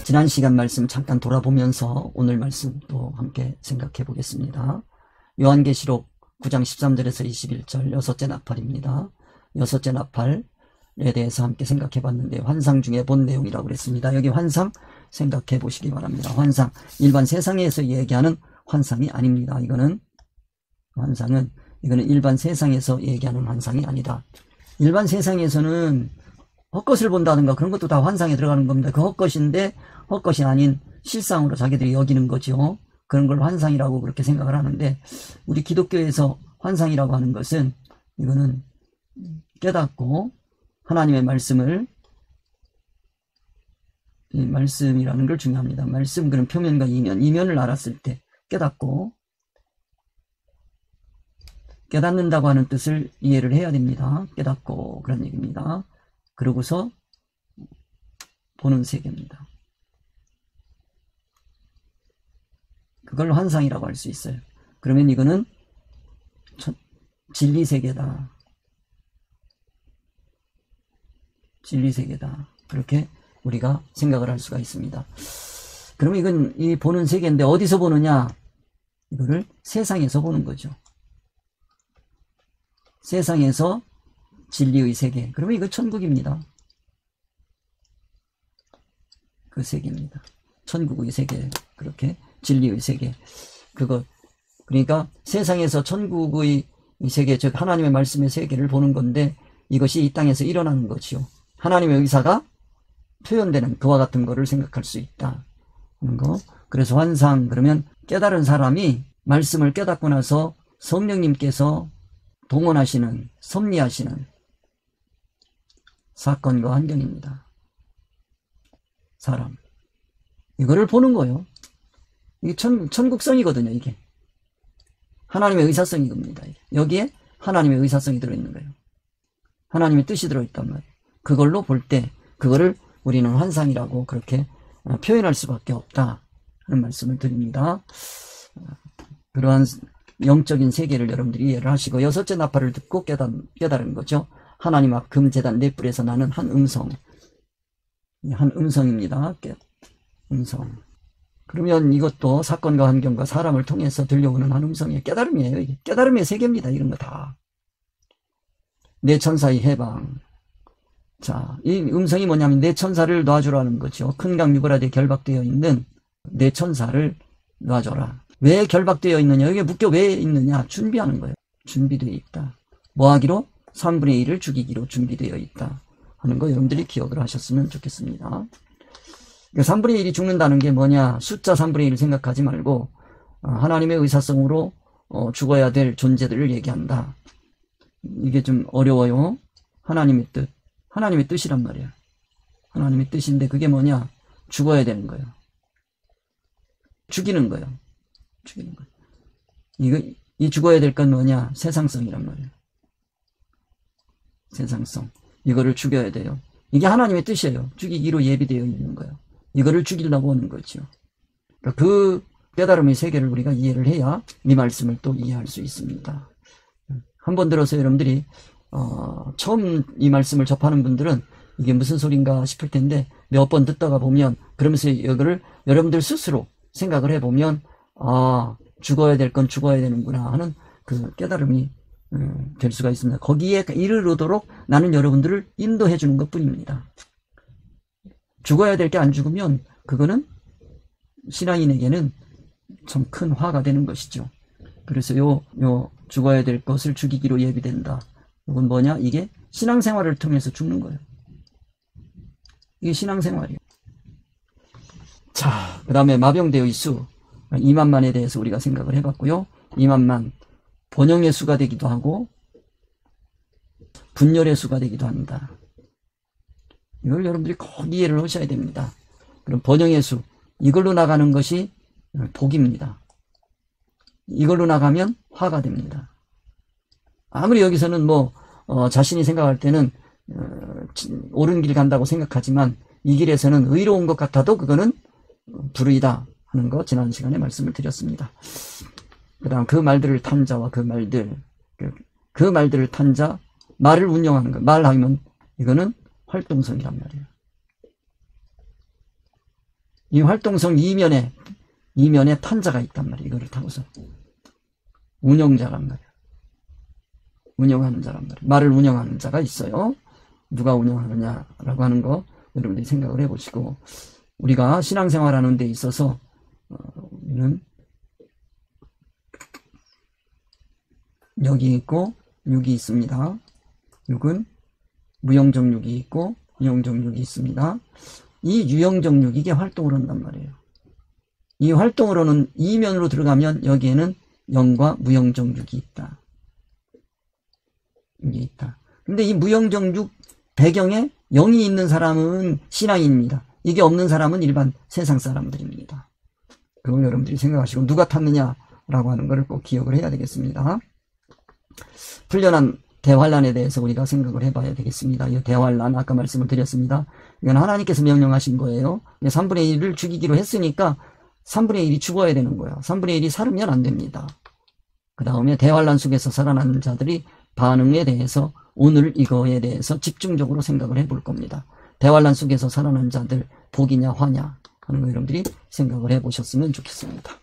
지난 시간 말씀 잠깐 돌아보면서 오늘 말씀 또 함께 생각해 보겠습니다. 요한계시록 9장 13절에서 21절 여섯째 나팔입니다. 여섯째 나팔에 대해서 함께 생각해 봤는데 환상 중에 본 내용이라고 그랬습니다. 여기 환상 생각해 보시기 바랍니다. 환상, 일반 세상에서 얘기하는 환상이 아닙니다. 이거는 일반 세상에서 얘기하는 환상이 아니다. 일반 세상에서는 헛것을 본다든가 그런 것도 다 환상에 들어가는 겁니다. 그 헛것인데 헛것이 아닌 실상으로 자기들이 여기는 거죠. 그런 걸 환상이라고 그렇게 생각을 하는데, 우리 기독교에서 환상이라고 하는 것은 이거는 깨닫고 하나님의 말씀을, 이 말씀이라는 걸 중요합니다. 말씀, 그런 표면과 이면을 알았을 때 깨닫고, 깨닫는다고 하는 뜻을 이해를 해야 됩니다. 깨닫고, 그런 얘기입니다. 그러고서 보는 세계입니다. 그걸 환상이라고 할 수 있어요. 그러면 이거는 진리세계다. 진리세계다. 그렇게 우리가 생각을 할 수가 있습니다. 그러면 이건 이 보는 세계인데 어디서 보느냐? 이거를 세상에서 보는 거죠. 세상에서 진리의 세계. 그러면 이거 천국입니다. 그 세계입니다. 천국의 세계. 그렇게 진리의 세계. 그거, 그러니까 세상에서 천국의 세계, 즉 하나님의 말씀의 세계를 보는 건데, 이것이 이 땅에서 일어나는 거지요. 하나님의 의사가 표현되는 그와 같은 거를 생각할 수 있다 하는 거. 그래서 환상, 그러면 깨달은 사람이 말씀을 깨닫고 나서 성령님께서 동원하시는, 섭리하시는 사건과 환경입니다. 사람, 이거를 보는 거예요. 이게 천국성이거든요. 이게 하나님의 의사성이 겁니다. 여기에 하나님의 의사성이 들어있는 거예요. 하나님의 뜻이 들어있단 말이에요. 그걸로 볼 때 그거를 우리는 환상이라고 그렇게 표현할 수밖에 없다 하는 말씀을 드립니다. 그러한 영적인 세계를 여러분들이 이해를 하시고, 여섯째 나팔을 듣고 깨달은 거죠. 하나님 앞 금제단 네 뿔에서 나는 한 음성입니다. 음성. 그러면 이것도 사건과 환경과 사람을 통해서 들려오는 한 음성의 깨달음이에요. 이게 깨달음의 세계입니다. 이런 거 다. 내 천사의 해방. 자, 이 음성이 뭐냐면 내 천사를 놔주라는 거죠. 큰 강 유브라데에 결박되어 있는 내 천사를 놔줘라. 왜 결박되어 있느냐? 여기에 묶여 왜 있느냐? 준비하는 거예요. 준비되어 있다. 뭐 하기로? 3분의 1을 죽이기로 준비되어 있다 하는 거 여러분들이 기억을 하셨으면 좋겠습니다. 3분의 1이 죽는다는 게 뭐냐? 숫자 3분의 1을 생각하지 말고 하나님의 의사성으로 죽어야 될 존재들을 얘기한다. 이게 좀 어려워요. 하나님의 뜻. 하나님의 뜻이란 말이야. 하나님의 뜻인데 그게 뭐냐? 죽어야 되는 거예요. 죽이는 거예요. 죽이는 거예요. 이 죽어야 될 건 뭐냐? 세상성이란 말이에요. 세상성. 이거를 죽여야 돼요. 이게 하나님의 뜻이에요. 죽이기로 예비되어 있는 거예요. 이거를 죽이려고 하는 거죠. 그러니까 그 깨달음의 세계를 우리가 이해를 해야 이 말씀을 또 이해할 수 있습니다. 한번 들어서 여러분들이 처음 이 말씀을 접하는 분들은 이게 무슨 소린가 싶을 텐데, 몇 번 듣다가 보면, 그러면서 이거를 여러분들 스스로 생각을 해보면, 죽어야 될 건 죽어야 되는구나 하는 그 깨달음이 될 수가 있습니다. 거기에 이르도록 나는 여러분들을 인도해 주는 것 뿐입니다. 죽어야 될 게 안 죽으면 그거는 신앙인에게는 참 큰 화가 되는 것이죠. 그래서 요 죽어야 될 것을 죽이기로 예비된다. 이건 뭐냐? 이게 신앙생활을 통해서 죽는 거예요. 이게 신앙생활이에요. 자, 그 다음에 마병대의 수 2만만에 대해서 우리가 생각을 해봤고요. 2만만 번영의 수가 되기도 하고 분열의 수가 되기도 합니다. 이걸 여러분들이 꼭 이해를 하셔야 됩니다. 그럼 번영의 수, 이걸로 나가는 것이 복입니다. 이걸로 나가면 화가 됩니다. 아무리 여기서는 자신이 생각할 때는 옳은 길 간다고 생각하지만 이 길에서는 의로운 것 같아도 그거는 불의다 하는 거 지난 시간에 말씀을 드렸습니다. 그 다음 그 말들을 탄 자와 그 말들을 탄 자, 말을 운영하는 거, 말하면 이거는 활동성이란 말이에요. 이 활동성 이면에 판자가 있단 말이에요. 이거를 타고서. 운영자란 말이에요. 운영하는 자란 말이에요. 말을 운영하는 자가 있어요. 누가 운영하느냐라고 하는 거 여러분들이 생각을 해보시고, 우리가 신앙생활하는 데 있어서 우리는 여기 있고 육이 있습니다. 육은 무영적 육이 있고 유영적 육이 있습니다. 이 유영적 육, 이게 활동을 한단 말이에요. 이 활동으로는 이면으로 들어가면 여기에는 영과 무영적 육이 있다. 이게 있다. 근데 이 무영적 육 배경에 영이 있는 사람은 신앙인입니다. 이게 없는 사람은 일반 세상 사람들입니다. 그걸 여러분들이 생각하시고, 누가 탔느냐라고 하는 것을 꼭 기억을 해야 되겠습니다. 풀려난 대환란에 대해서 우리가 생각을 해봐야 되겠습니다. 이 대환란, 아까 말씀을 드렸습니다. 이건 하나님께서 명령하신 거예요. 3분의 1을 죽이기로 했으니까 3분의 1이 죽어야 되는 거예요. 3분의 1이 살으면 안 됩니다. 그 다음에 대환란 속에서 살아나는 자들이 반응에 대해서 오늘 이거에 대해서 집중적으로 생각을 해볼 겁니다. 대환란 속에서 살아난 자들 복이냐 화냐 하는 거 여러분들이 생각을 해보셨으면 좋겠습니다.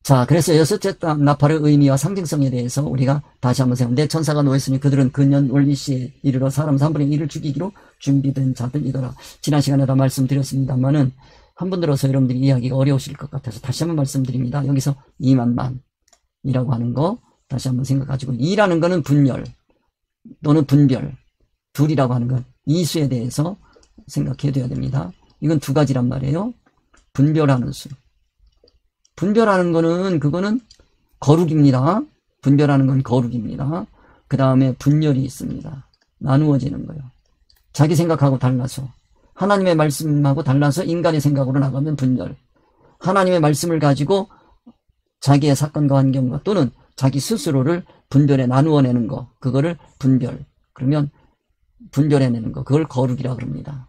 자, 그래서 여섯째 나팔의 의미와 상징성에 대해서 우리가 다시 한번 생각합니다. 내 천사가 놓였으니 그들은 근년 원리시에 이르러 사람 3분의 1을 죽이기로 준비된 자들이더라. 지난 시간에도 말씀드렸습니다만은 한 번 들어서 여러분들이 이해하기가 어려우실 것 같아서 다시 한번 말씀드립니다. 여기서 2만만이라고 하는 거 다시 한번 생각하시고, 2라는 거는 분열 또는 분별, 둘이라고 하는 건 이수에 대해서 생각해 둬야 됩니다. 이건 두 가지란 말이에요. 분별하는 수. 분별하는 거는, 그거는 거룩입니다. 분별하는 건 거룩입니다. 그 다음에 분열이 있습니다. 나누어지는 거예요. 자기 생각하고 달라서, 하나님의 말씀하고 달라서 인간의 생각으로 나가면 분열. 하나님의 말씀을 가지고 자기의 사건과 환경과 또는 자기 스스로를 분별해 나누어내는 거, 그거를 분별. 그러면 분별해내는 거, 그걸 거룩이라고 합니다.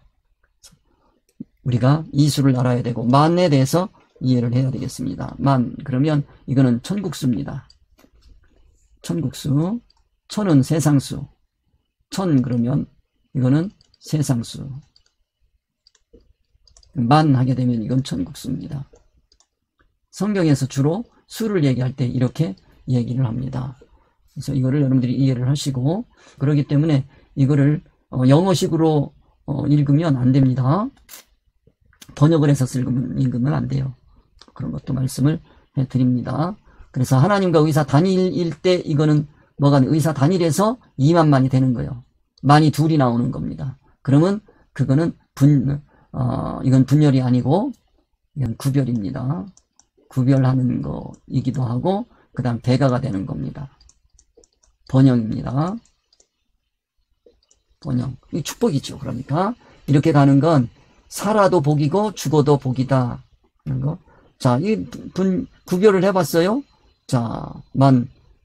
우리가 이수를 알아야 되고, 만에 대해서 이해를 해야 되겠습니다. 만, 그러면 이거는 천국수입니다. 천국수. 천은 세상수. 천, 그러면 이거는 세상수. 만 하게 되면 이건 천국수입니다. 성경에서 주로 수를 얘기할 때 이렇게 얘기를 합니다. 그래서 이거를 여러분들이 이해를 하시고, 그렇기 때문에 이거를 영어식으로 읽으면 안 됩니다. 번역을 해서 읽으면 안 돼요. 그런 것도 말씀을 해드립니다. 그래서 하나님과 의사 단일일 때 이거는 뭐가 의사 단일에서 2만만이 되는 거예요. 만이 둘이 나오는 겁니다. 그러면 그거는 이건 분열이 아니고 이건 구별입니다. 구별하는 거이기도 하고, 그 다음 배가가 되는 겁니다. 번영입니다. 번영. 이 축복이죠. 그러니까 이렇게 가는 건 살아도 복이고 죽어도 복이다 하는 거. 자, 이 구별을 해봤어요. 자,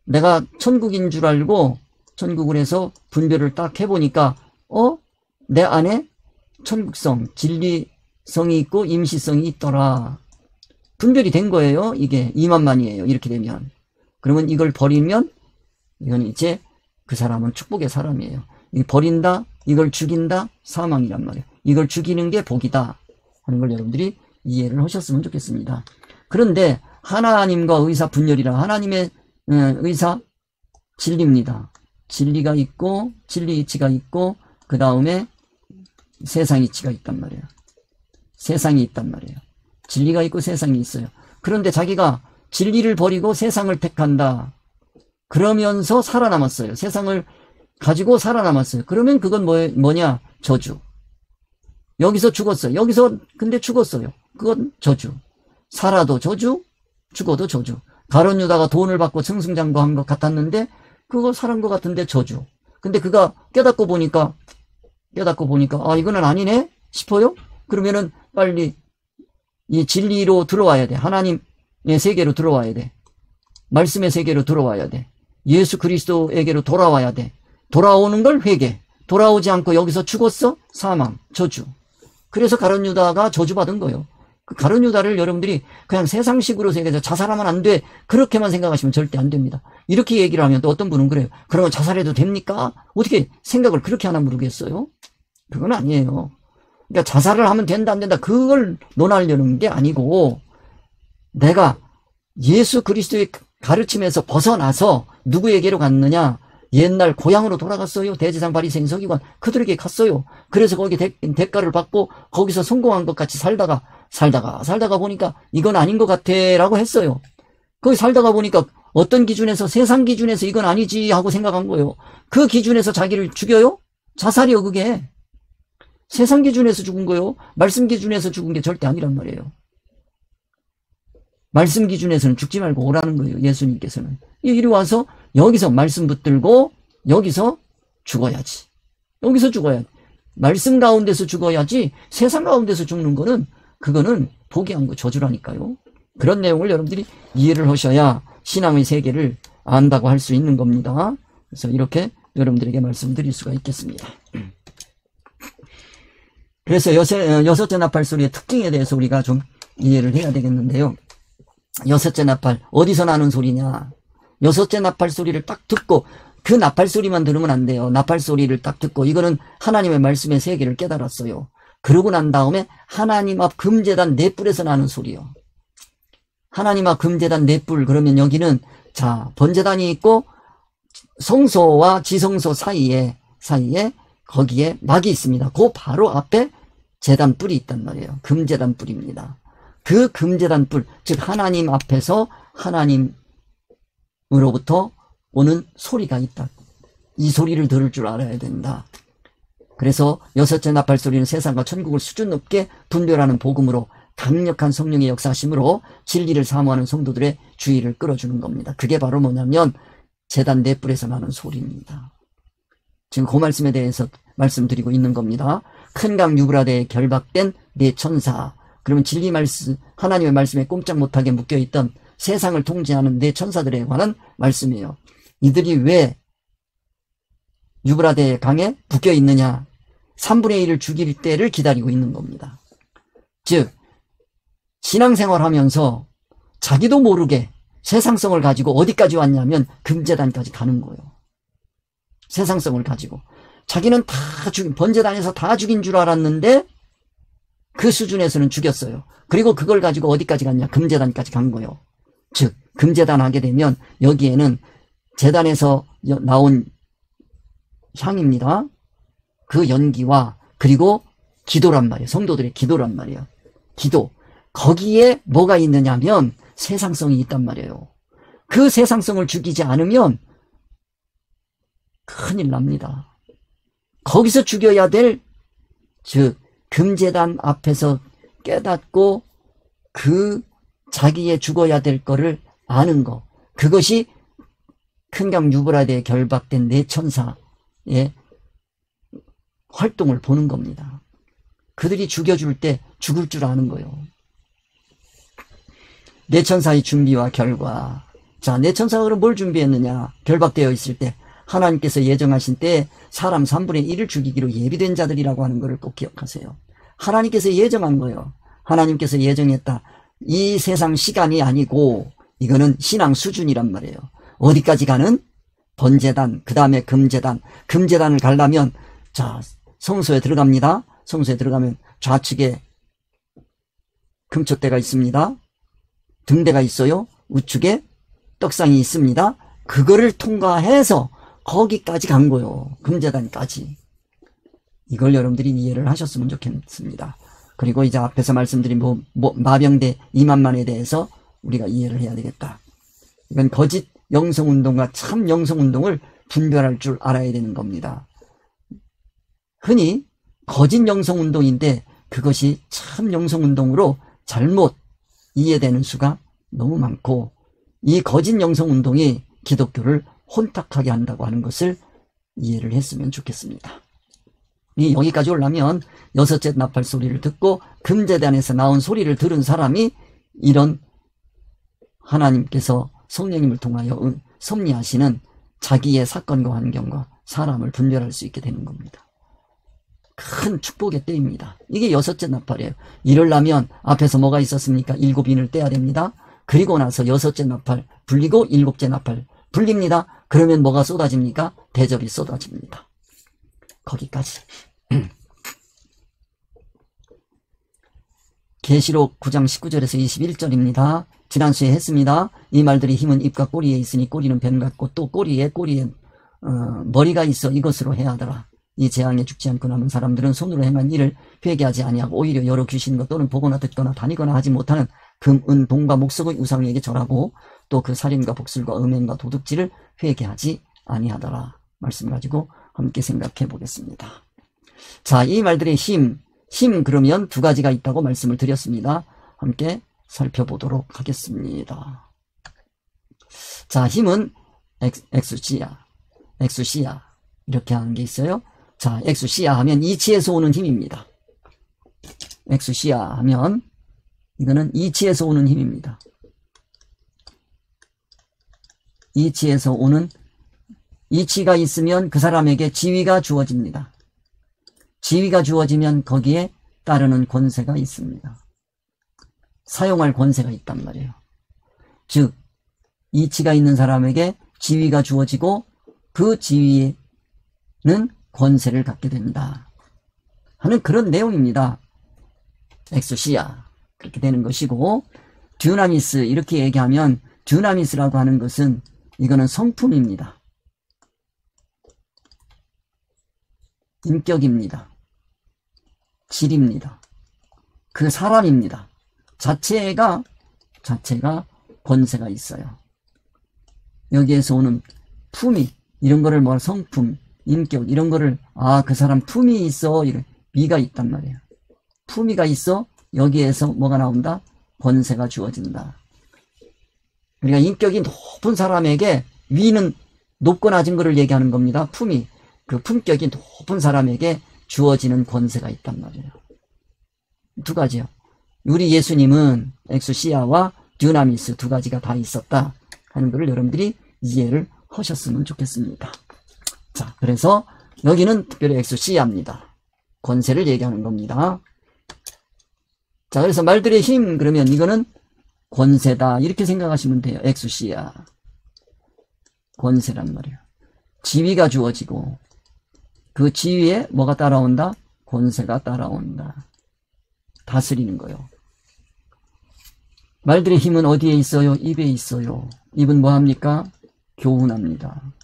내가 천국인 줄 알고 천국을 해서 분별을 딱 해보니까 내 안에 천국성, 진리성이 있고 임시성이 있더라. 분별이 된 거예요. 이게 2만만이에요. 이렇게 되면. 그러면 이걸 버리면 이건 이제 그 사람은 축복의 사람이에요. 이 버린다, 이걸 죽인다, 사망이란 말이에요. 이걸 죽이는 게 복이다 하는 걸 여러분들이 이해를 하셨으면 좋겠습니다. 그런데 하나님과 의사 분열이라, 하나님의 의사 진리입니다. 진리가 있고 진리 이치가 있고, 그 다음에 세상 이치가 있단 말이에요. 세상이 있단 말이에요. 진리가 있고 세상이 있어요. 그런데 자기가 진리를 버리고 세상을 택한다. 그러면서 살아남았어요. 세상을 가지고 살아남았어요. 그러면 그건 뭐냐? 저주. 여기서 죽었어요. 여기서 근데 죽었어요. 그건 저주. 살아도 저주, 죽어도 저주. 가룟 유다가 돈을 받고 승승장구한 것 같았는데 그거 살은 것 같은데 저주. 근데 그가 깨닫고 보니까 이거는 아니네 싶어요. 그러면은 빨리 이 진리로 들어와야 돼. 하나님의 세계로 들어와야 돼. 말씀의 세계로 들어와야 돼. 예수 그리스도에게로 돌아와야 돼. 돌아오는 걸 회개. 돌아오지 않고 여기서 죽었어? 사망, 저주. 그래서 가룟 유다가 저주받은 거예요. 그 가룟 유다를 여러분들이 그냥 세상식으로 생각해서 자살하면 안 돼, 그렇게만 생각하시면 절대 안 됩니다. 이렇게 얘기를 하면 또 어떤 분은 그래요. 그러면 자살해도 됩니까? 어떻게 생각을 그렇게 하나 모르겠어요? 그건 아니에요. 그러니까 자살을 하면 된다 안 된다 그걸 논하려는 게 아니고 내가 예수 그리스도의 가르침에서 벗어나서 누구에게로 갔느냐? 옛날 고향으로 돌아갔어요. 대제사장 바리새인 서기관 그들에게 갔어요. 그래서 거기 대가를 받고 거기서 성공한 것 같이 살다가 보니까 이건 아닌 것 같아 라고 했어요. 거기 살다가 보니까 어떤 기준에서 세상 기준에서 이건 아니지 하고 생각한 거예요. 그 기준에서 자기를 죽여요? 자살이요 그게. 세상 기준에서 죽은 거요. 말씀 기준에서 죽은 게 절대 아니란 말이에요. 말씀 기준에서는 죽지 말고 오라는 거예요. 예수님께서는. 이리 와서 여기서 말씀 붙들고 여기서 죽어야지. 여기서 죽어야지. 말씀 가운데서 죽어야지 세상 가운데서 죽는 거는 그거는 포기한 거 저주라니까요. 그런 내용을 여러분들이 이해를 하셔야 신앙의 세계를 안다고 할 수 있는 겁니다. 그래서 이렇게 여러분들에게 말씀드릴 수가 있겠습니다. 그래서 여섯째 나팔 소리의 특징에 대해서 우리가 좀 이해를 해야 되겠는데요. 여섯째 나팔 어디서 나는 소리냐? 여섯째 나팔 소리를 딱 듣고 그 나팔 소리만 들으면 안 돼요. 나팔 소리를 딱 듣고 이거는 하나님의 말씀의 세계를 깨달았어요. 그러고 난 다음에 하나님 앞 금제단 넷불에서 나는 소리요. 하나님 앞 금제단 넷불 그러면 여기는 자 번제단이 있고 성소와 지성소 사이에 거기에 막이 있습니다. 그 바로 앞에 제단 뿔이 있단 말이에요. 금제단 뿔입니다. 그 금제단 뿔, 즉 하나님 앞에서 하나님으로부터 오는 소리가 있다. 이 소리를 들을 줄 알아야 된다. 그래서 여섯째 나팔 소리는 세상과 천국을 수준 높게 분별하는 복음으로 강력한 성령의 역사심으로 진리를 사모하는 성도들의 주의를 끌어주는 겁니다. 그게 바로 뭐냐면 제단 넷불에서 나는 소리입니다. 지금 그 말씀에 대해서 말씀드리고 있는 겁니다. 큰 강 유브라데에 결박된 네 천사, 그러면 진리 말씀, 하나님의 말씀에 꼼짝 못하게 묶여있던 세상을 통제하는 네 천사들에 관한 말씀이에요. 이들이 왜 유브라데 강에 묶여있느냐? 3분의 1을 죽일 때를 기다리고 있는 겁니다. 즉 신앙생활 하면서 자기도 모르게 세상성을 가지고 어디까지 왔냐면 금제단까지 가는 거예요. 세상성을 가지고 자기는 다 번제단에서 다 죽인 줄 알았는데 그 수준에서는 죽였어요. 그리고 그걸 가지고 어디까지 갔냐? 금제단까지 간 거예요. 즉 금제단 하게 되면 여기에는 제단에서 나온 향입니다. 그 연기와 그리고 기도란 말이에요. 성도들의 기도란 말이에요. 기도. 거기에 뭐가 있느냐면 세상성이 있단 말이에요. 그 세상성을 죽이지 않으면 큰일 납니다. 거기서 죽여야 될, 즉 금제단 앞에서 깨닫고 그 자기의 죽어야 될 거를 아는 거, 그것이 큰강 유브라데에 결박된 네 천사의 활동을 보는 겁니다. 그들이 죽여줄 때 죽을 줄 아는 거예요. 네 천사의 준비와 결과. 자, 네 천사가 그럼 뭘 준비했느냐? 결박되어 있을 때 하나님께서 예정하신 때 사람 3분의 1을 죽이기로 예비된 자들이라고 하는 것을 꼭 기억하세요. 하나님께서 예정한 거예요. 하나님께서 예정했다. 이 세상 시간이 아니고 이거는 신앙 수준이란 말이에요. 어디까지 가는? 번제단, 그 다음에 금제단. 금제단을 가려면 자, 성소에 들어갑니다. 성소에 들어가면 좌측에 금촛대가 있습니다. 등대가 있어요. 우측에 떡상이 있습니다. 그거를 통과해서 거기까지 간 거예요. 금제단까지. 이걸 여러분들이 이해를 하셨으면 좋겠습니다. 그리고 이제 앞에서 말씀드린 마병대 2만만에 대해서 우리가 이해를 해야 되겠다. 이건 거짓 영성운동과 참 영성운동을 분별할 줄 알아야 되는 겁니다. 흔히 거짓 영성운동인데 그것이 참 영성운동으로 잘못 이해되는 수가 너무 많고, 이 거짓 영성운동이 기독교를 혼탁하게 한다고 하는 것을 이해를 했으면 좋겠습니다. 여기까지 오려면 여섯째 나팔 소리를 듣고 금제단에서 나온 소리를 들은 사람이 이런 하나님께서 성령님을 통하여 섭리하시는 자기의 사건과 환경과 사람을 분별할 수 있게 되는 겁니다. 큰 축복의 때입니다. 이게 여섯째 나팔이에요. 이러려면 앞에서 뭐가 있었습니까? 7인을 떼야 됩니다. 그리고 나서 여섯째 나팔 불리고 일곱째 나팔 불립니다. 그러면 뭐가 쏟아집니까? 대접이 쏟아집니다. 거기까지. 계시록 9장 19절에서 21절입니다. 지난 수에 했습니다. 이 말들이 힘은 입과 꼬리에 있으니 꼬리는 뱀 같고 또 꼬리에 머리가 있어 이것으로 해하더라. 이 재앙에 죽지 않고 남은 사람들은 손으로 행한 일을 회개하지 아니하고 오히려 여러 귀신과 또는 보거나 듣거나 다니거나 하지 못하는 금, 은, 동과 목석의 우상에게 절하고 또 그 살인과 복술과 음행과 도둑질을 회개하지 아니하더라. 말씀 가지고 함께 생각해 보겠습니다. 자, 이 말들의 힘 그러면 두 가지가 있다고 말씀을 드렸습니다. 함께 살펴보도록 하겠습니다. 자, 힘은 엑수시아 이렇게 하는 게 있어요. 자, 엑수시아 하면 이치에서 오는 힘입니다. 엑수시아 하면 이거는 이치에서 오는 힘입니다. 이치에서 오는, 이치가 있으면 그 사람에게 지위가 주어집니다. 지위가 주어지면 거기에 따르는 권세가 있습니다. 사용할 권세가 있단 말이에요. 즉 이치가 있는 사람에게 지위가 주어지고 그 지위에는 권세를 갖게 된다 하는 그런 내용입니다. 엑수시아 그렇게 되는 것이고, 듀나미스 이렇게 얘기하면, 듀나미스라고 하는 것은 이거는 성품입니다. 인격입니다. 질입니다. 그 사람입니다. 자체가 권세가 있어요. 여기에서 오는 품위, 이런 거를 성품, 인격, 이런 거를, 그 사람 품이 있어, 이런 미가 있단 말이에요. 품위가 있어, 여기에서 뭐가 나온다? 권세가 주어진다. 그러니까 인격이 높은 사람에게, 위는 높고 낮은 것을 얘기하는 겁니다. 품위, 그 품격이 높은 사람에게 주어지는 권세가 있단 말이에요. 두 가지요. 우리 예수님은 엑수시아와 듀나미스 두 가지가 다 있었다 하는 것을 여러분들이 이해를 하셨으면 좋겠습니다. 자, 그래서 여기는 특별히 엑수시아입니다. 권세를 얘기하는 겁니다. 자, 그래서 말들의 힘 그러면 이거는 권세다 이렇게 생각하시면 돼요. 엑수시아 권세란 말이에요. 지위가 주어지고 그 지위에 뭐가 따라온다? 권세가 따라온다. 다스리는 거요. 말들의 힘은 어디에 있어요? 입에 있어요. 입은 뭐합니까? 교훈합니다.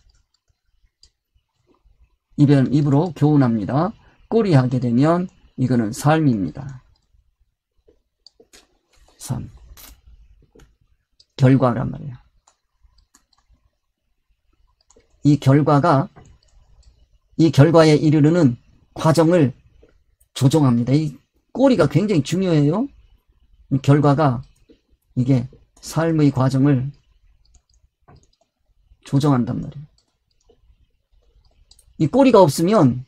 입으로 교훈합니다. 꼴이 하게 되면 이거는 삶입니다. 삶. 결과란 말이에요. 이 결과에 이르르는 과정을 조정합니다. 이 꼬리가 굉장히 중요해요. 이 결과가 이게 삶의 과정을 조정한단 말이에요. 이 꼬리가 없으면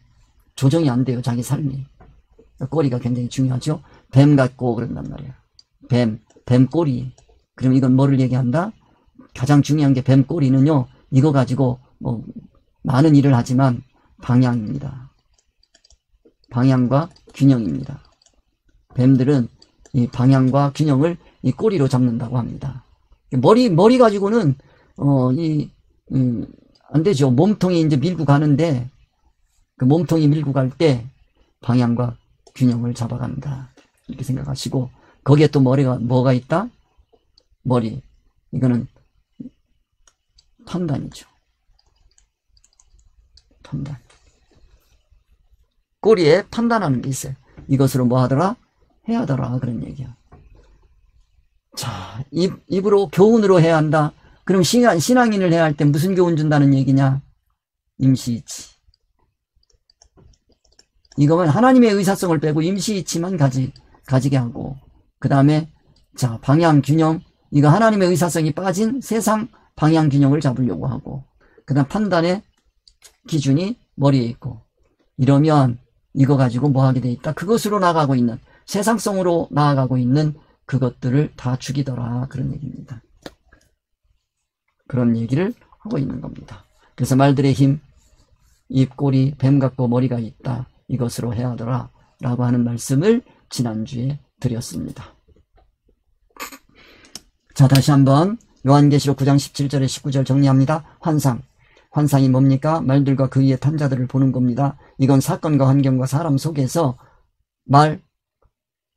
조정이 안 돼요. 자기 삶이. 꼬리가 굉장히 중요하죠. 뱀 같고 그런단 말이에요. 뱀 꼬리. 그럼 이건 뭐를 얘기한다? 가장 중요한 게 뱀 꼬리는요. 이거 가지고 뭐 많은 일을 하지만 방향입니다. 방향과 균형입니다. 뱀들은 이 방향과 균형을 이 꼬리로 잡는다고 합니다. 머리 가지고는 안 되죠. 몸통이 이제 밀고 가는데 그 몸통이 밀고 갈 때 방향과 균형을 잡아간다. 이렇게 생각하시고, 거기에 또 뭐가 있다? 머리. 이거는 판단이죠. 판단. 꼬리에 판단하는 게 있어요. 이것으로 뭐 하더라? 해야더라. 그런 얘기야. 자, 입으로 교훈으로 해야 한다. 그럼 신앙인을 해야 할 때 무슨 교훈 준다는 얘기냐? 임시이치. 이거는 하나님의 의사성을 빼고 임시이치만 가지게 하고, 그 다음에 자, 방향 균형. 이거 하나님의 의사성이 빠진 세상 방향 균형을 잡으려고 하고, 그 다음 판단의 기준이 머리에 있고, 이러면 이거 가지고 뭐 하게 돼 있다? 그것으로 나아가고 있는, 세상성으로 나아가고 있는 그것들을 다 죽이더라. 그런 얘기입니다. 그런 얘기를 하고 있는 겁니다. 그래서 말들의 힘, 입, 꼬리, 뱀 같고 머리가 있다. 이것으로 해야 하더라. 라고 하는 말씀을 지난주에 드렸습니다. 자, 다시 한번 요한계시록 9장 17절에 19절 정리합니다. 환상이 뭡니까? 말들과 그 위에 탄 자들을 보는 겁니다. 이건 사건과 환경과 사람 속에서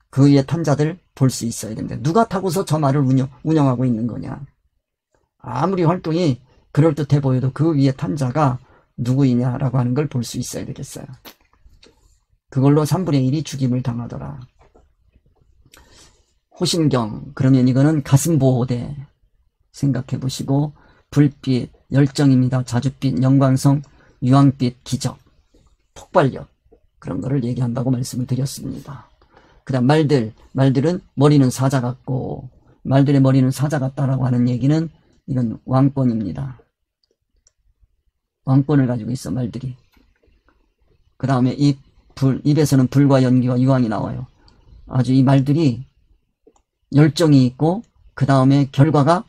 그 위에 탄 자들 볼 수 있어야 됩니다. 누가 타고서 저 말을 운영하고 있는 거냐. 아무리 활동이 그럴듯해 보여도 그 위에 탄 자가 누구이냐라고 하는 걸 볼 수 있어야 되겠어요. 그걸로 3분의 1이 죽임을 당하더라. 호신경, 그러면 이거는 가슴보호대 생각해 보시고, 불빛, 열정입니다. 자줏빛, 영광성, 유황빛, 기적, 폭발력, 그런 거를 얘기한다고 말씀을 드렸습니다. 그 다음 말들은 머리는 사자 같고, 말들의 머리는 사자 같다라고 하는 얘기는 이건 왕권입니다. 왕권을 가지고 있어, 말들이. 그 다음에 입에서는 불과 연기와 유황이 나와요. 아주 이 말들이 열정이 있고, 그 다음에 결과가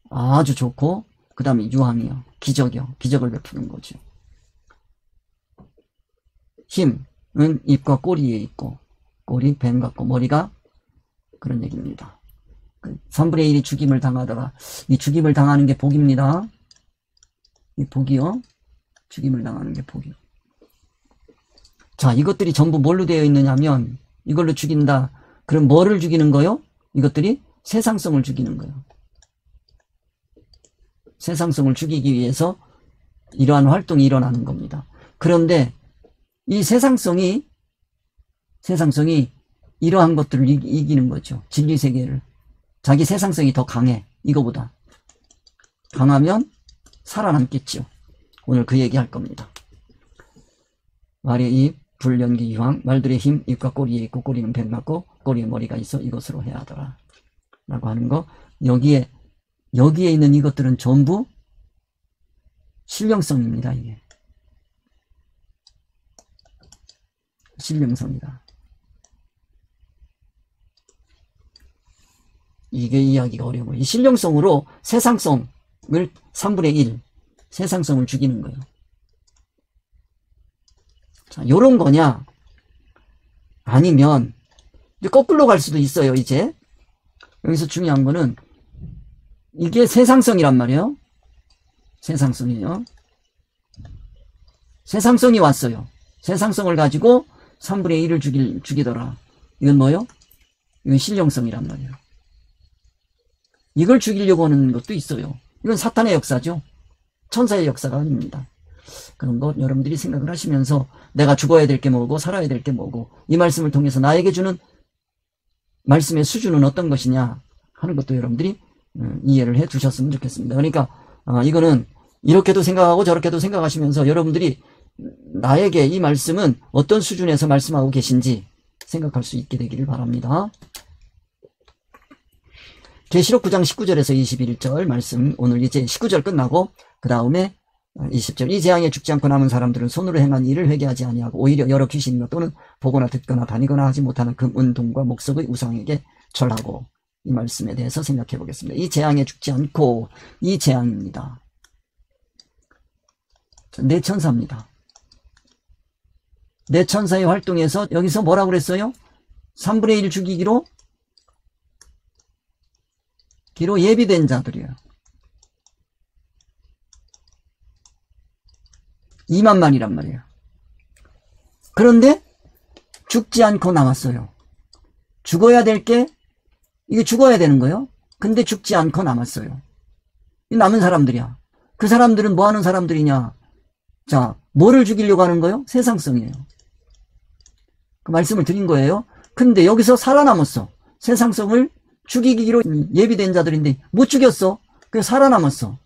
아주 좋고, 그 다음에 유황이요. 기적이요. 기적을 베푸는 거죠. 힘은 입과 꼬리에 있고, 꼬리, 뱀 같고, 머리가 그런 얘기입니다. 3분의 1이 죽임을 당하더라. 이 죽임을 당하는 게 복입니다. 이 복이요. 죽임을 당하는 게 복이요. 자, 이것들이 전부 뭘로 되어 있느냐면, 이걸로 죽인다. 그럼 뭐를 죽이는 거요? 이것들이 세상성을 죽이는 거예요. 세상성을 죽이기 위해서 이러한 활동이 일어나는 겁니다. 그런데 이 세상성이 이러한 것들을 이기는 거죠. 진리세계를. 자기 세상성이 더 강해. 이거보다. 강하면 살아남겠죠. 오늘 그 얘기 할 겁니다. 말의 입, 불, 연기, 유황, 말들의 힘, 입과 꼬리에 있고, 꼬리는 뱀 같고, 꼬리에 머리가 있어 이것으로 해야 하더라. 라고 하는 거. 여기에 있는 이것들은 전부 신령성입니다. 이게. 신령성이다. 이게 이해하기가 어려워요. 이 신령성으로 세상성을 3분의 1, 세상성을 죽이는 거예요. 자, 요런 거냐? 아니면, 이제 거꾸로 갈 수도 있어요, 이제. 여기서 중요한 거는, 이게 세상성이란 말이에요. 세상성이에요. 세상성이 왔어요. 세상성을 가지고 3분의 1을 죽이더라. 이건 뭐요? 이건 신령성이란 말이에요. 이걸 죽이려고 하는 것도 있어요. 이건 사탄의 역사죠. 천사의 역사가 아닙니다. 그런 거 여러분들이 생각을 하시면서 내가 죽어야 될 게 뭐고 살아야 될 게 뭐고 이 말씀을 통해서 나에게 주는 말씀의 수준은 어떤 것이냐 하는 것도 여러분들이 이해를 해 두셨으면 좋겠습니다. 그러니까 이거는 이렇게도 생각하고 저렇게도 생각하시면서 여러분들이 나에게 이 말씀은 어떤 수준에서 말씀하고 계신지 생각할 수 있게 되기를 바랍니다. 계시록 9장 19절에서 21절 말씀, 오늘 이제 19절 끝나고 그 다음에 20절. 이 재앙에 죽지 않고 남은 사람들은 손으로 행한 일을 회개하지 아니하고 오히려 여러 귀신이나 또는 보거나 듣거나 다니거나 하지 못하는 금, 은, 동과 목석의 우상에게 절하고, 이 말씀에 대해서 생각해 보겠습니다. 이 재앙에 죽지 않고, 이 재앙입니다. 내 천사입니다. 내 천사의 활동에서 여기서 뭐라고 그랬어요? 3분의 1 죽이기로 예비된 자들이에요. 2만만이란 말이에요. 그런데 죽지 않고 남았어요. 죽어야 될 게, 이게 죽어야 되는 거예요. 근데 죽지 않고 남았어요. 이 남은 사람들이야. 그 사람들은 뭐 하는 사람들이냐? 자, 뭐를 죽이려고 하는 거예요? 세상성이에요. 그 말씀을 드린 거예요. 근데 여기서 살아남았어. 세상성을 죽이기로 예비된 자들인데 못 죽였어. 그래서 살아남았어.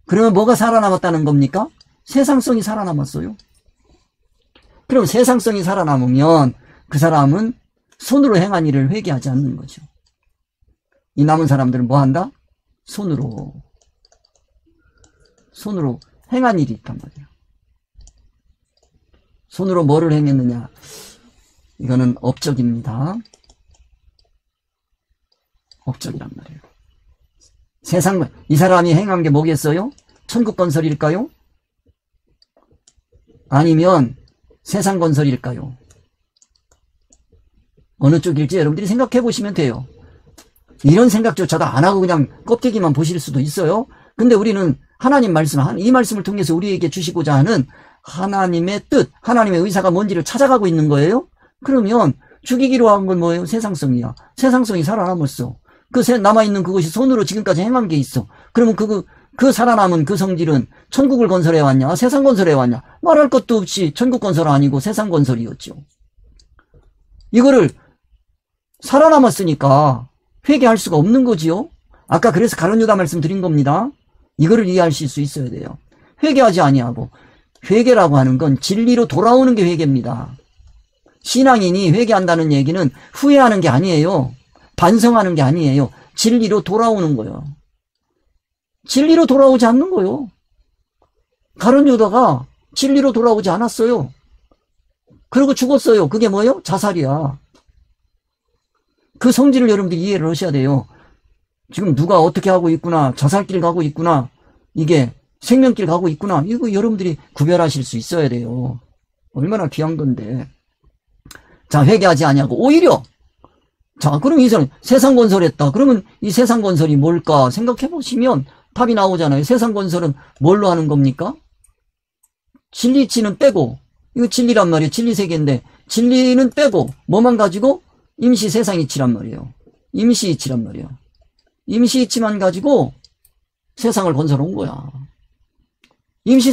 그러면 뭐가 살아남았다는 겁니까? 세상성이 살아남았어요. 그럼 세상성이 살아남으면 그 사람은 손으로 행한 일을 회개하지 않는 거죠. 이 남은 사람들은 뭐 한다? 손으로 행한 일이 있단 말이에요. 손으로 뭐를 행했느냐? 이거는 업적입니다. 업적이란 말이에요. 이 사람이 행한 게 뭐겠어요? 천국 건설일까요? 아니면 세상 건설일까요? 어느 쪽일지 여러분들이 생각해 보시면 돼요. 이런 생각조차도 안 하고 그냥 껍데기만 보실 수도 있어요. 근데 우리는 하나님 말씀, 이 말씀을 통해서 우리에게 주시고자 하는 하나님의 뜻, 하나님의 의사가 뭔지를 찾아가고 있는 거예요. 그러면 죽이기로 한 건 뭐예요? 세상성이야. 세상성이 살아남았어. 그 남아있는 그것이 손으로 지금까지 행한 게 있어. 그러면 그 살아남은 그 성질은 천국을 건설해 왔냐? 세상 건설해 왔냐? 말할 것도 없이 천국 건설 아니고 세상 건설이었죠. 이거를 살아남았으니까 회개할 수가 없는 거지요. 아까 그래서 가룟 유다 말씀드린 겁니다. 이거를 이해하실 수 있어야 돼요. 회개하지 아니하고, 회개라고 하는 건 진리로 돌아오는 게 회개입니다. 신앙인이 회개한다는 얘기는 후회하는 게 아니에요. 반성하는 게 아니에요. 진리로 돌아오는 거예요. 진리로 돌아오지 않는 거예요. 가룟 유다가 진리로 돌아오지 않았어요. 그리고 죽었어요. 그게 뭐예요? 자살이야. 그 성질을 여러분들이 이해를 하셔야 돼요. 지금 누가 어떻게 하고 있구나, 자살길 가고 있구나, 이게 생명길 가고 있구나, 이거 여러분들이 구별하실 수 있어야 돼요. 얼마나 귀한 건데. 자, 회개하지 아니하고 오히려, 자, 그럼 이 사람 세상 건설했다. 그러면 이 세상 건설이 뭘까 생각해 보시면 답이 나오잖아요. 세상 건설은 뭘로 하는 겁니까? 진리치는 빼고, 이거 진리란 말이에요. 진리 세계인데 진리는 빼고 뭐만 가지고? 임시 세상 이치란 말이에요. 임시 이치란 말이에요. 임시 이치만 가지고 세상을 건설한 거야. 임시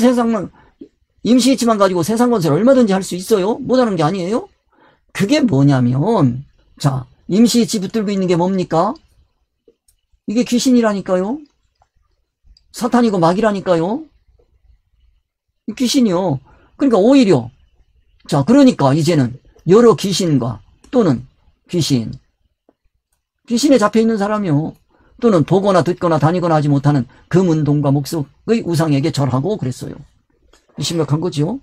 이치만 가지고 세상 건설 얼마든지 할 수 있어요. 못하는 게 아니에요. 그게 뭐냐면, 자, 임시 이치 붙들고 있는 게 뭡니까? 이게 귀신이라니까요. 사탄이고 마귀라니까요. 귀신이요. 그러니까 오히려, 자, 그러니까 이제는 여러 귀신과 또는 귀신에 잡혀있는 사람이요. 또는 보거나 듣거나 다니거나 하지 못하는 금은동과 목석의 우상에게 절하고 그랬어요. 심각한 거지요.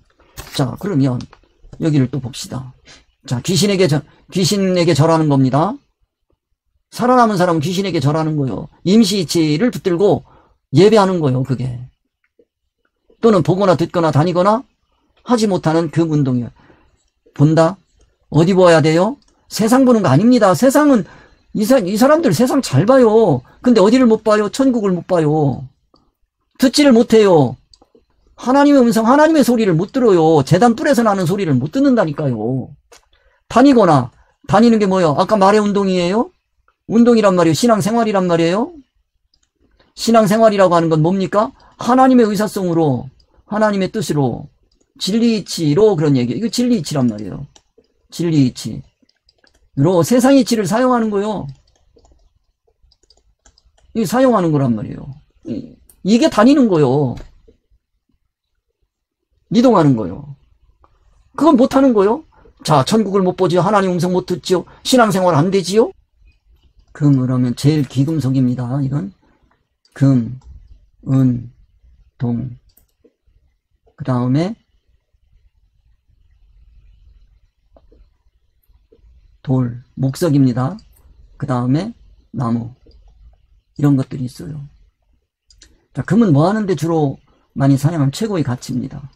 자, 그러면 여기를 또 봅시다. 자, 귀신에게 절하는 겁니다. 살아남은 사람은 귀신에게 절하는 거예요. 임시이치를 붙들고 예배하는 거예요, 그게. 또는 보거나 듣거나 다니거나 하지 못하는 금운동이에요. 본다? 어디 보아야 돼요? 세상 보는 거 아닙니다. 세상은 이 사람들 세상 잘 봐요. 근데 어디를 못 봐요? 천국을 못 봐요. 듣지를 못해요. 하나님의 음성, 하나님의 소리를 못 들어요. 제단 뿔에서 나는 소리를 못 듣는다니까요. 다니는 게 뭐예요? 아까 말의 운동이에요? 운동이란 말이에요. 신앙생활이란 말이에요. 신앙생활이라고 하는 건 뭡니까? 하나님의 의사성으로, 하나님의 뜻으로, 진리이치로 그런 얘기예요. 이거 진리이치란 말이에요. 진리이치. 로 세상 이치를 사용하는 거요. 이 사용하는 거란 말이에요. 이게 다니는 거요. 이동하는 거요. 그건 못하는 거요. 자, 천국을 못 보지요. 하나님 음성 못 듣지요. 신앙생활 안 되지요. 그러면 제일 귀금속입니다. 이건 금, 은, 동. 그 다음에 돌, 목석입니다. 그 다음에 나무. 이런 것들이 있어요. 자, 금은 뭐 하는데 주로 많이 사용하는 최고의 가치입니다.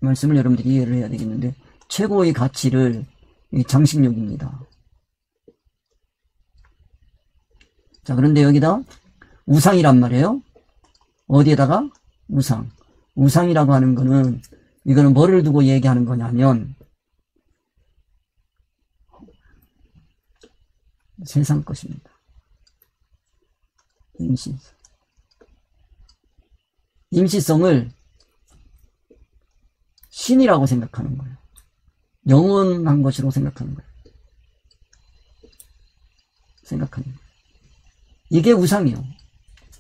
말씀을 여러분들이 이해를 해야 되겠는데, 최고의 가치를 장식용입니다. 자, 그런데 여기다 우상이란 말이에요. 어디에다가? 우상. 우상이라고 하는 거는, 이거는 뭐를 두고 얘기하는 거냐면, 세상 것입니다. 임시성을 신이라고 생각하는 거예요. 영원한 것으로 생각하는 거예요. 이게 우상이에요.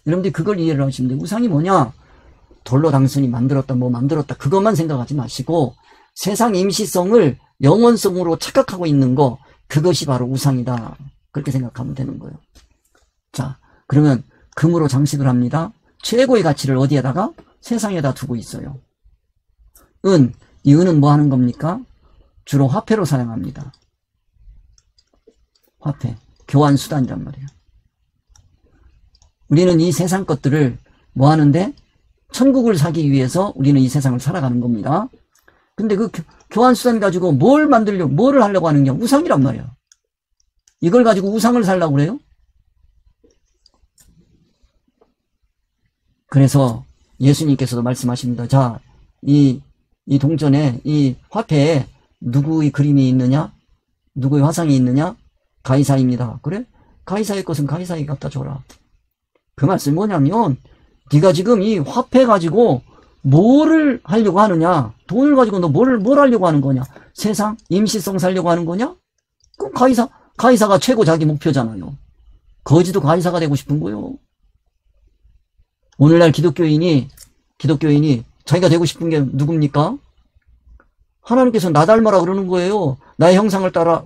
여러분들이 그걸 이해를 하시면 돼요. 우상이 뭐냐? 돌로 단순히 만들었다, 그것만 생각하지 마시고, 세상 임시성을 영원성으로 착각하고 있는 거, 그것이 바로 우상이다. 그렇게 생각하면 되는 거예요. 자, 그러면 금으로 장식을 합니다. 최고의 가치를 어디에다가? 세상에다 두고 있어요. 이 은은 뭐 하는 겁니까? 주로 화폐로 사용합니다. 화폐, 교환 수단이란 말이에요. 우리는 이 세상 것들을 뭐 하는데? 천국을 사기 위해서 우리는 이 세상을 살아가는 겁니다. 근데 그 교환 수단 가지고 뭐를 하려고 하는 게 우상이란 말이에요. 이걸 가지고 우상을 살려고 그래요? 그래서 예수님께서도 말씀하십니다. 자, 이 이 동전에, 이 화폐에 누구의 그림이 있느냐? 누구의 화상이 있느냐? 가이사입니다. 그래? 가이사의 것은 가이사에게 갖다 줘라. 그 말씀이 뭐냐면, 네가 지금 이 화폐 가지고 뭐를 하려고 하느냐? 돈을 가지고 너 뭘 하려고 하는 거냐? 세상? 임시성 살려고 하는 거냐? 그럼 가이사가 최고 자기 목표잖아요. 거지도 가이사가 되고 싶은 거요. 오늘날 기독교인이 자기가 되고 싶은 게 누굽니까? 하나님께서 나 닮아라 그러는 거예요. 나의 형상을 따라,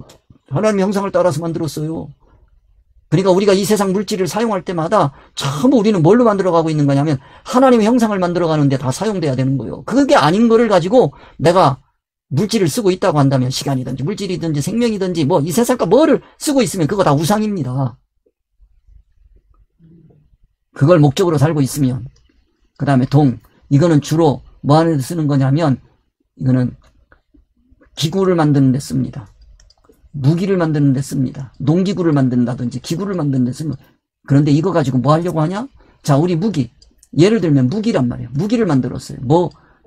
하나님의 형상을 따라서 만들었어요. 그러니까 우리가 이 세상 물질을 사용할 때마다 전부 우리는 뭘로 만들어가고 있는 거냐면 하나님의 형상을 만들어가는데 다 사용돼야 되는 거예요. 그게 아닌 거를 가지고 내가 물질을 쓰고 있다고 한다면 시간이든지 물질이든지 생명이든지 뭐 이 세상과 뭐를 쓰고 있으면 그거 다 우상입니다. 그걸 목적으로 살고 있으면. 그 다음에 이거는 주로 뭐 하는 데 쓰는 거냐면 이거는 기구를 만드는 데 씁니다. 무기를 만드는 데 씁니다. 농기구를 만든다든지 기구를 만드는 데 씁니다. 그런데 이거 가지고 뭐 하려고 하냐? 자, 우리 무기. 예를 들면 무기란 말이에요. 무기를 만들었어요.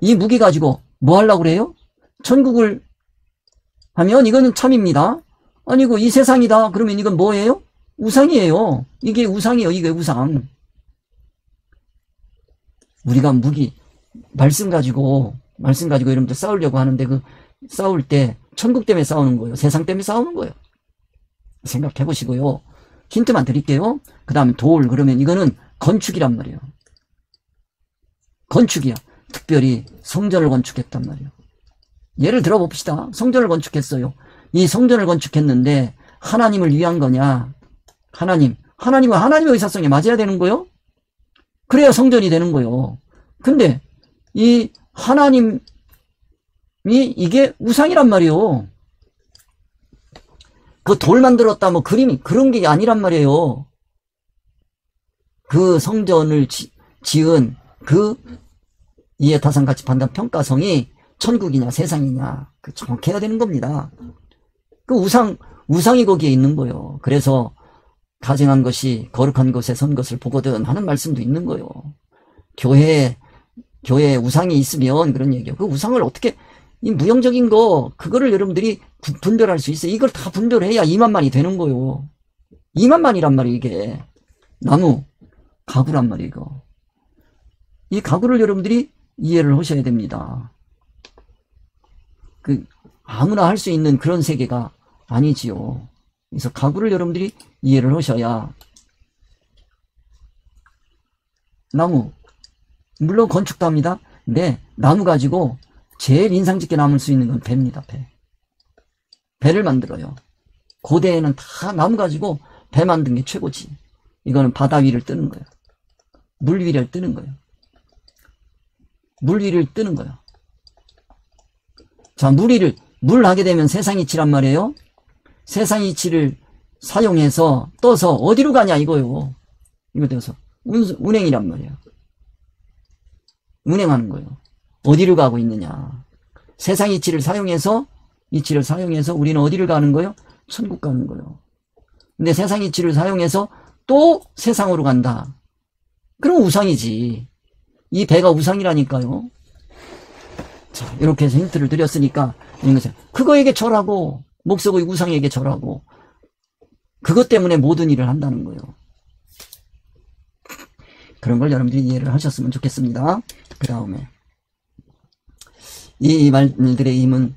이 무기 가지고 뭐 하려고 그래요? 천국을 하면 이거는 참입니다. 아니고 이 세상이다. 그러면 이건 뭐예요? 우상이에요. 이게 우상이에요. 이게 우상. 우리가 무기, 말씀 가지고 여러분들 싸우려고 하는데 싸울 때 천국 때문에 싸우는 거예요. 세상 때문에 싸우는 거예요. 생각해 보시고요. 힌트만 드릴게요. 그 다음에 그러면 이거는 건축이란 말이에요. 건축이야. 특별히 성전을 건축했단 말이에요. 예를 들어 봅시다. 성전을 건축했어요. 이 성전을 건축했는데 하나님을 위한 거냐? 하나님과 하나님의 의사성에 맞아야 되는 거예요? 그래야 성전이 되는 거예요. 근데 이 하나님이 이게 우상이란 말이에요. 그 돌 만들었다 뭐 그림이 그런 게 아니란 말이에요. 그 성전을 지은 그 이해타산 가치 판단 평가성이 천국이냐 세상이냐 그 정확해야 되는 겁니다. 그 우상이 거기에 있는 거예요. 그래서 가증한 것이 거룩한 것에 선 것을 보거든 하는 말씀도 있는 거예요. 교회에 우상이 있으면 그런 얘기예요. 그 우상을 어떻게 이 무형적인 거 그거를 여러분들이 분별할 수 있어요. 이걸 다 분별해야 2만만이 되는 거예요. 2만만이란 말이에요. 이게 나무 가구란 말이에요. 이거. 이 가구를 여러분들이 이해를 하셔야 됩니다. 아무나 할 수 있는 그런 세계가 아니지요. 그래서 가구를 여러분들이 이해를 하셔야. 나무 물론 건축도 합니다. 근데 나무 가지고 제일 인상 깊게 남을 수 있는 건 배입니다. 배를 만들어요. 고대에는 다 나무 가지고 배 만든 게 최고지. 이거는 바다 위를 뜨는 거예요. 물 위를 뜨는 거예요. 물 위를 뜨는 거예요. 자, 물 하게 되면 세상 이치란 말이에요. 세상 이치를 사용해서 떠서 어디로 가냐 이거요. 이거 떠서 운행이란 말이에요. 운행하는 거예요. 어디로 가고 있느냐. 세상 이치를 사용해서 우리는 어디를 가는 거예요? 천국 가는 거예요. 근데 세상 이치를 사용해서 또 세상으로 간다. 그럼 우상이지. 이 배가 우상이라니까요. 자, 이렇게 해서 힌트를 드렸으니까 그거에게 절하고 목석의 우상에게 절하고 그것 때문에 모든 일을 한다는 거예요. 그런 걸 여러분들이 이해를 하셨으면 좋겠습니다. 그 다음에 이 말들의 힘은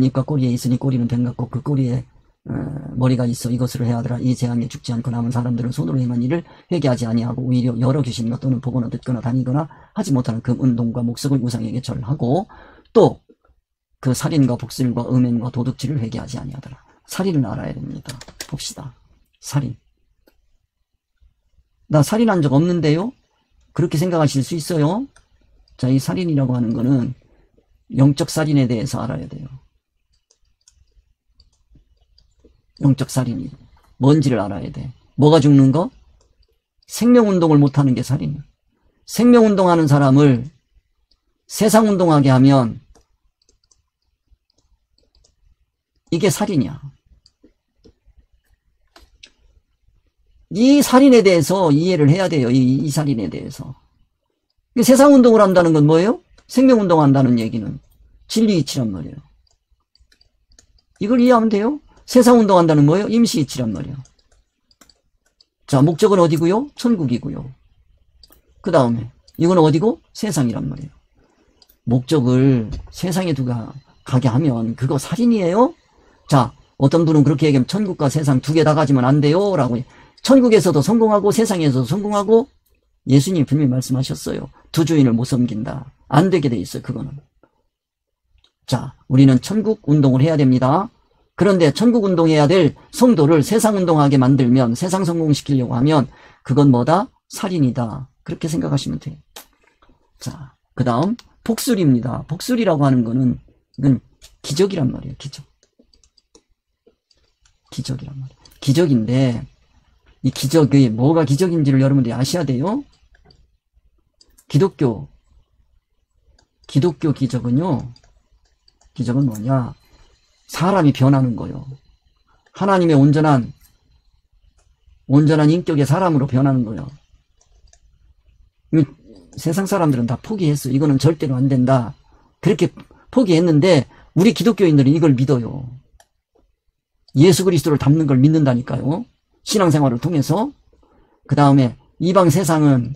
입과 꼬리에 있으니 꼬리는 뱀 같고 그 꼬리에 머리가 있어 이것을 해야 하더라. 이 재앙에 죽지 않고 남은 사람들은 손으로 행한 일을 회개하지 아니하고 오히려 여러 귀신과 또는 보거나 듣거나 다니거나 하지 못하는 금, 은동과 목석의 우상에게 절하고 또 그 살인과 복술과 음행과 도둑질을 회개하지 아니하더라. 살인을 알아야 됩니다. 봅시다. 살인. 나 살인한 적 없는데요? 그렇게 생각하실 수 있어요? 자, 이 살인이라고 하는 거는 영적 살인에 대해서 알아야 돼요. 영적 살인이 뭔지를 알아야 돼. 뭐가 죽는 거? 생명운동을 못하는 게 살인이에요. 생명운동하는 사람을 세상운동하게 하면 이게 살인이야. 이 살인에 대해서 이해를 해야 돼요. 이 살인에 대해서. 세상운동을 한다는 건 뭐예요? 생명운동 한다는 얘기는 진리이치란 말이에요. 이걸 이해하면 돼요. 세상운동한다는 뭐예요? 임시이치란 말이에요. 자, 목적은 어디고요? 천국이고요. 그 다음에 이건 어디고? 세상이란 말이에요. 목적을 세상에 두가 가게 하면 그거 살인이에요? 자, 어떤 분은 그렇게 얘기하면 천국과 세상 두 개 다 가지면 안 돼요 라고. 천국에서도 성공하고 세상에서도 성공하고, 예수님이 분명히 말씀하셨어요. 두 주인을 못 섬긴다. 안 되게 돼 있어요. 그거는. 자, 우리는 천국 운동을 해야 됩니다. 그런데 천국 운동해야 될 성도를 세상 운동하게 만들면, 세상 성공시키려고 하면 그건 뭐다? 살인이다. 그렇게 생각하시면 돼요. 자, 그 다음 복술입니다. 복술이라고 하는 거는 이건 기적이란 말이에요. 기적. 기적이란 말이에요. 기적인데 이 기적이 뭐가 기적인지를 여러분들이 아셔야 돼요. 기독교 기적은요. 기적은 뭐냐? 사람이 변하는 거요. 하나님의 온전한 인격의 사람으로 변하는 거요. 세상 사람들은 다 포기했어요. 이거는 절대로 안 된다. 그렇게 포기했는데 우리 기독교인들은 이걸 믿어요. 예수 그리스도를 닮는 걸 믿는다니까요. 신앙생활을 통해서. 그 다음에 이방 세상에서는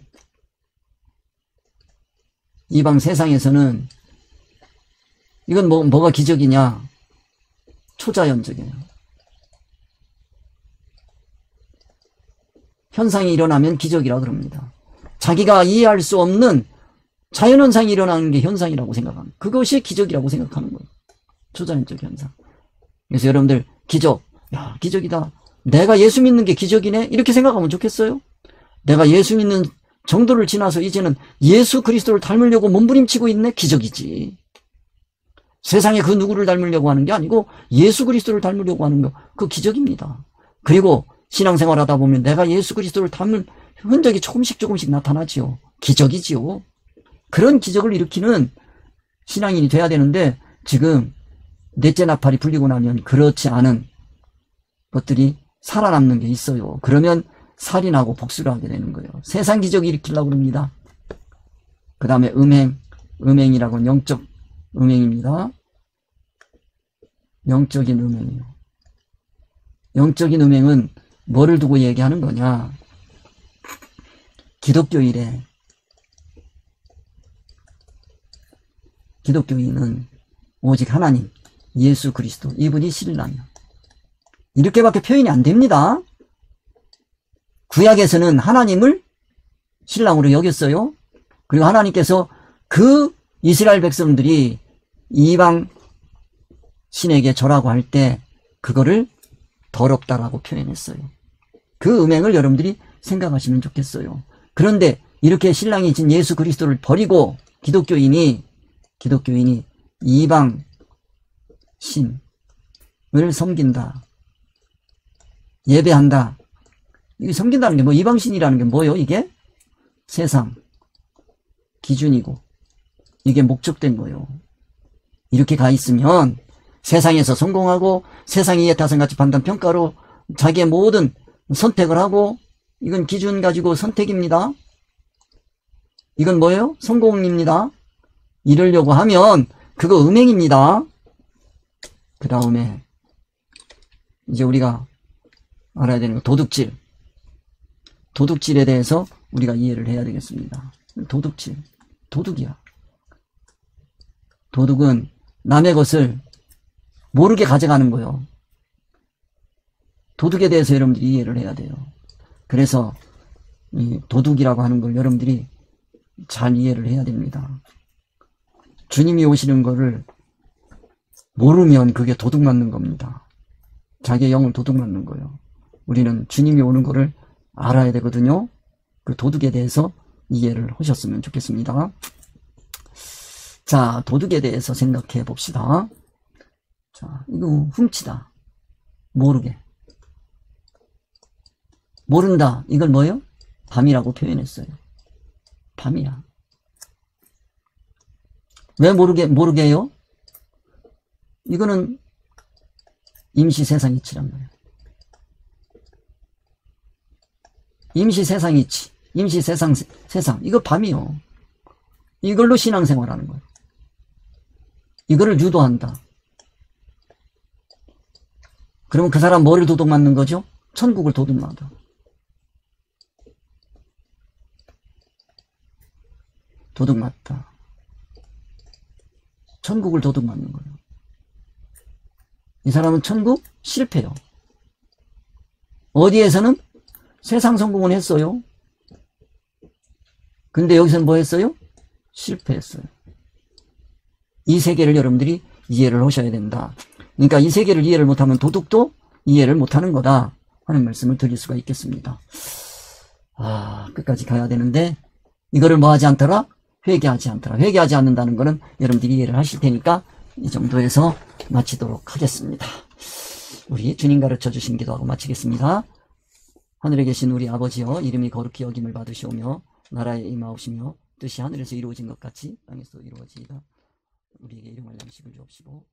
이건 뭐가 기적이냐? 초자연적이에요. 현상이 일어나면 기적이라 그럽니다. 자기가 이해할 수 없는 자연현상이 일어나는 게 현상이라고 생각합니다. 그것이 기적이라고 생각하는 거예요. 초자연적 현상. 그래서 여러분들 기적, 야 기적이다. 내가 예수 믿는 게 기적이네? 이렇게 생각하면 좋겠어요? 내가 예수 믿는 정도를 지나서 이제는 예수 그리스도를 닮으려고 몸부림치고 있네? 기적이지. 세상에 그 누구를 닮으려고 하는 게 아니고 예수 그리스도를 닮으려고 하는 거, 그 기적입니다. 그리고 신앙생활 하다 보면 내가 예수 그리스도를 닮는 흔적이 조금씩 나타나지요. 기적이지요. 그런 기적을 일으키는 신앙인이 돼야 되는데 지금 넷째 나팔이 불리고 나면 그렇지 않은 것들이 살아남는 게 있어요. 그러면 살인하고 복수를 하게 되는 거예요. 세상 기적을 일으키려고 합니다. 그 다음에 음행이라고는 영적 음행입니다. 영적인 음행이요. 영적인 음행은 뭐를 두고 얘기하는 거냐? 기독교인은 오직 하나님, 예수 그리스도, 이분이 신랑이요. 이렇게밖에 표현이 안 됩니다. 구약에서는 하나님을 신랑으로 여겼어요. 그리고 하나님께서 그 이스라엘 백성들이 이방 신에게 절하고 할 때 그거를 더럽다라고 표현했어요. 그 음행을 여러분들이 생각하시면 좋겠어요. 그런데 이렇게 신랑이 진 예수 그리스도를 버리고 기독교인이 이방 신을 섬긴다. 예배한다. 이게 섬긴다는 게 뭐, 이방신이라는 게 뭐예요? 이게 세상 기준이고 이게 목적된 거예요. 이렇게 가 있으면 세상에서 성공하고 세상이 이해타산같이 판단 평가로 자기의 모든 선택을 하고, 이건 기준 가지고 선택입니다. 이건 뭐예요? 성공입니다. 이러려고 하면 그거 음행입니다. 그 다음에 이제 우리가 알아야 되는 거, 도둑질에 대해서 우리가 이해를 해야 되겠습니다. 도둑이야. 도둑은 남의 것을 모르게 가져가는 거예요. 도둑에 대해서 여러분들이 이해를 해야 돼요. 그래서 이 도둑이라고 하는 걸 여러분들이 잘 이해를 해야 됩니다. 주님이 오시는 거를 모르면 그게 도둑 맞는 겁니다. 자기의 영을 도둑 맞는 거예요. 우리는 주님이 오는 거를 알아야 되거든요. 그 도둑에 대해서 이해를 하셨으면 좋겠습니다. 자, 도둑에 대해서 생각해 봅시다. 자, 이거 훔치다. 모르게. 모른다. 이걸 뭐예요? 밤이라고 표현했어요. 밤이야. 왜 모르게 해요? 이거는 임시 세상 이치란 말이에요. 임시 세상 이치. 임시 세상. 이거 밤이요. 이걸로 신앙생활 하는 거예요. 이거를 유도한다. 그러면 그 사람 뭐를 도둑맞는 거죠? 천국을 도둑맞아. 도둑맞다. 천국을 도둑맞는 거예요. 이 사람은 천국 실패요. 어디에서는 세상 성공은 했어요. 근데 여기서는 뭐 했어요? 실패했어요. 이 세계를 여러분들이 이해를 하셔야 된다. 그러니까 이 세계를 이해를 못하면 도둑도 이해를 못하는 거다 하는 말씀을 드릴 수가 있겠습니다. 끝까지 가야 되는데 이거를 뭐 하지 않더라? 회개하지 않더라. 회개하지 않는다는 거는 여러분들이 이해를 하실 테니까 이 정도에서 마치도록 하겠습니다. 우리 주님 가르쳐 주신 기도하고 마치겠습니다. 하늘에 계신 우리 아버지여, 이름이 거룩히 여김을 받으시오며 나라에 임하오시며 뜻이 하늘에서 이루어진 것 같이 땅에서 이루어지이다. 우리에게 일용할 양식을 주옵시고